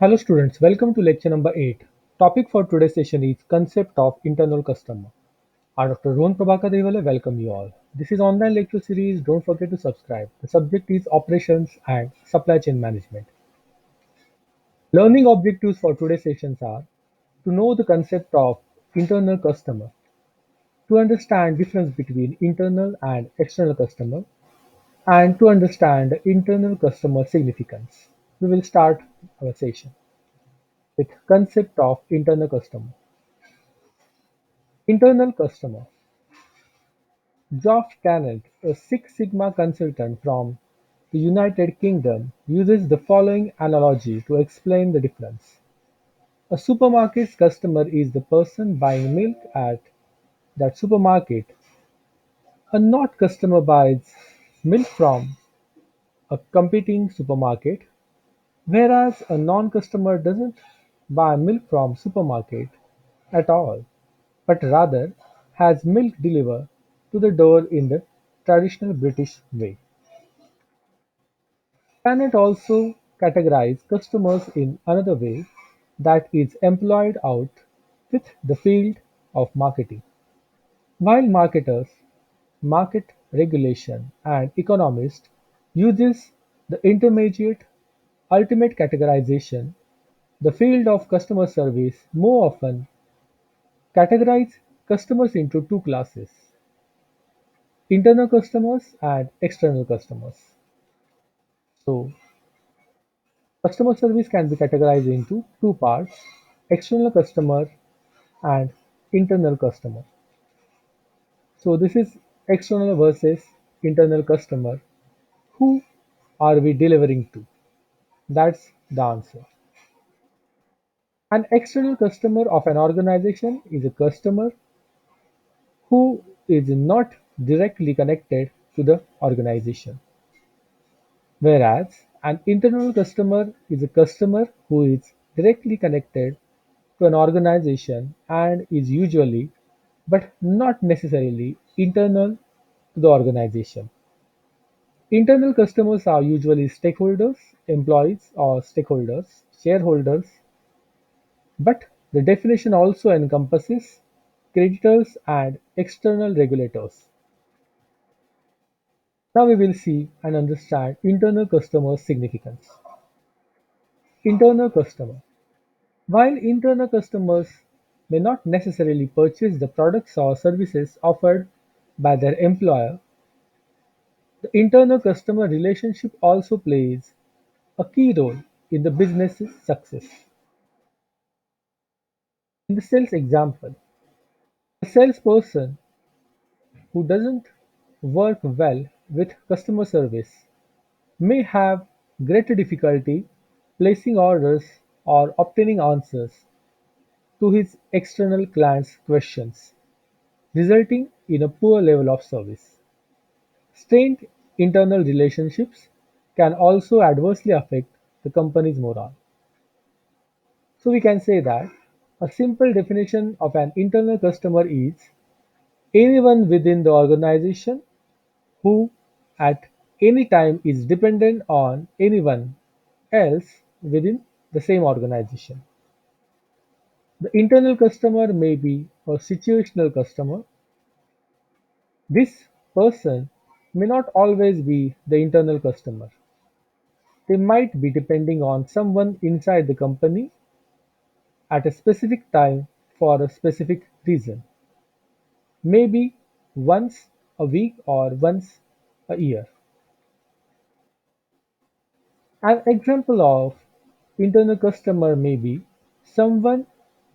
Hello students, welcome to lecture number 8. Topic for today's session is concept of internal customer. I Dr. Rohan Prabhakar Devale welcome you all. This is online lecture series. Don't forget to subscribe. The subject is operations and supply chain management. Learning objectives for today's sessions are to know the concept of internal customer, to understand difference between internal and external customer, and to understand the internal customer significance. We will start our session with concept of internal customer. Internal customer. Geoff Cannet, a Six Sigma consultant from the United Kingdom, uses the following analogy to explain the difference. A supermarket's customer is the person buying milk at that supermarket. A not customer buys milk from a competing supermarket, whereas a non-customer doesn't buy milk from supermarket at all, but rather has milk delivered to the door in the traditional British way. Planet also categorize customers in another way that is employed out with the field of marketing. While marketers, market regulation and economists uses the intermediate ultimate categorization, the field of customer service more often categorize customers into two classes: internal customers and external customers. So customer service can be categorized into two parts: external customer and internal customer. So this is external versus internal customer. Who are we delivering to? That's the answer. An external customer of an organization is a customer who is not directly connected to the organization, whereas an internal customer is a customer who is directly connected to an organization and is usually, but not necessarily, internal to the organization. Internal customers are usually stakeholders, employees or stakeholders, shareholders, but the definition also encompasses creditors and external regulators. Now we will see and understand internal customer significance. Internal customer. While internal customers may not necessarily purchase the products or services offered by their employer, the internal customer relationship also plays a key role in the business's success. In the sales example, a salesperson who doesn't work well with customer service may have greater difficulty placing orders or obtaining answers to his external clients' questions, resulting in a poor level of service. Strained internal relationships can also adversely affect the company's morale. So we can say that a simple definition of an internal customer is anyone within the organization who at any time is dependent on anyone else within the same organization. The internal customer may be a situational customer. This person may not always be the internal customer. They might be depending on someone inside the company at a specific time for a specific reason, maybe once a week or once a year. An example of internal customer may be someone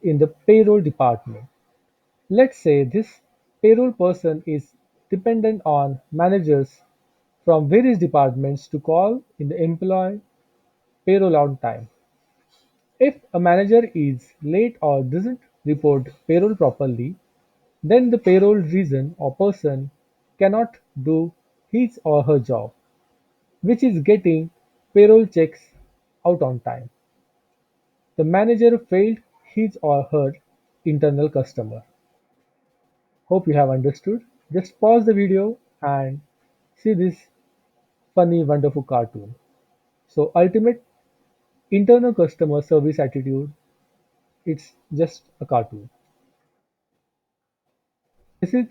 in the payroll department. Let's say this payroll person is dependent on managers from various departments to call in the employee payroll on time. If a manager is late or doesn't report payroll properly, then the payroll reason or person cannot do his or her job, which is getting payroll checks out on time. The manager failed his or her internal customer. Hope you have understood. Just pause the video and see this funny, wonderful cartoon. So, ultimate internal customer service attitude, it's just a cartoon. This is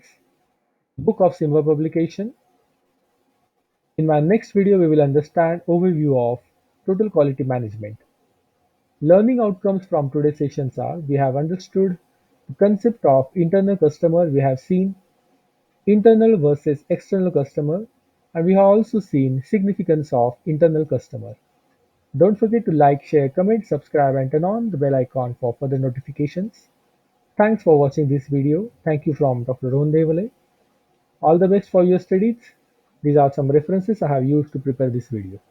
Book of Simba publication. In my next video, we will understand overview of total quality management. Learning outcomes from today's sessions are: we have understood the concept of internal customer, we have seen internal versus external customer, and we have also seen significance of internal customer. Don't forget to like, share, comment, subscribe, and turn on the bell icon for further notifications. Thanks for watching this video. Thank you from Dr. Ron Devale. All the best for your studies. These are some references I have used to prepare this video.